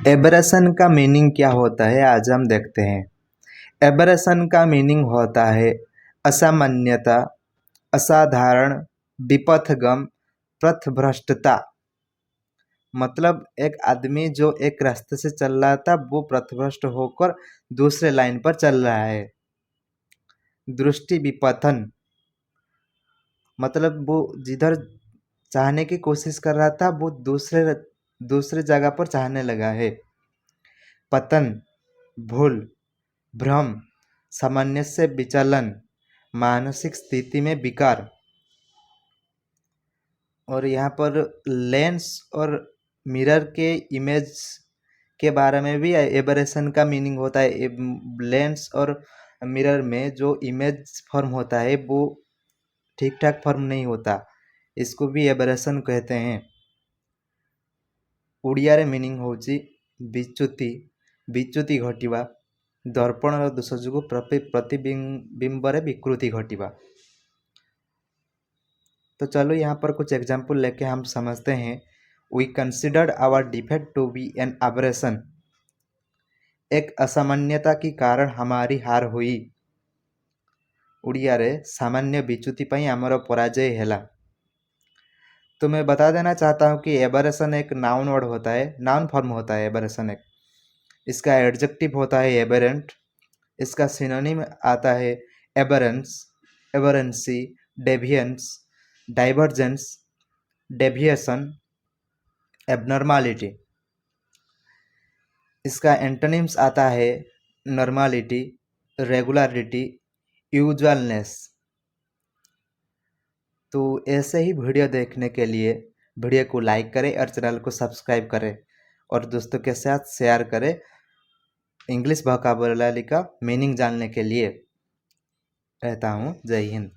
Aberration का meaning क्या होता है आज हम देखते हैं। एबरेशन का मीनिंग होता है असामान्यता, असाधारण, विपथगम, पथभ्रष्टता। मतलब एक आदमी जो एक रास्ते से चल रहा था वो पथभ्रष्ट होकर दूसरे लाइन पर चल रहा है। दृष्टि विपथन मतलब वो जिधर चाहने की कोशिश कर रहा था वो दूसरे जगह पर चाहने लगा है। पतन, भूल, भ्रम, सामान्य से विचलन, मानसिक स्थिति में विकार। और यहाँ पर लेंस और मिरर के इमेज के बारे में भी एबरेशन का मीनिंग होता है। लेंस और मिरर में जो इमेज फॉर्म होता है वो ठीक ठाक फॉर्म नहीं होता, इसको भी एबरेशन कहते हैं। ओडियारे मीनिंग होची विच्युति, विच्युति घटिबा, दर्पण दोष जो प्रतिबिंबरे विकृति घटिबा। तो चलो यहाँ पर कुछ एग्जाम्पल लेके हम समझते हैं। We considered our defect to be an aberration. एक असामान्यता के कारण हमारी हार हुई। ओडियारे सामान्य विच्युति पई आमर पराजय हैला। तो मैं बता देना चाहता हूँ कि एबरेशन एक नाउन वर्ड होता है, नाउन फॉर्म होता है एबरेशन एक। इसका एडजेक्टिव होता है एबरेंट। इसका सिनोनिम आता है एबरेंस, एबरेंसी, डेविएंस, डाइवर्जेंस, डेविएशन, एबनॉर्मालिटी। इसका एंटोनिम्स आता है नॉर्मालिटी, रेगुलरिटी, यूजुअलनेस। तो ऐसे ही वीडियो देखने के लिए वीडियो को लाइक करें और चैनल को सब्सक्राइब करें और दोस्तों के साथ शेयर करें इंग्लिश वोकैबुलरी का मीनिंग जानने के लिए। रहता हूँ। जय हिंद।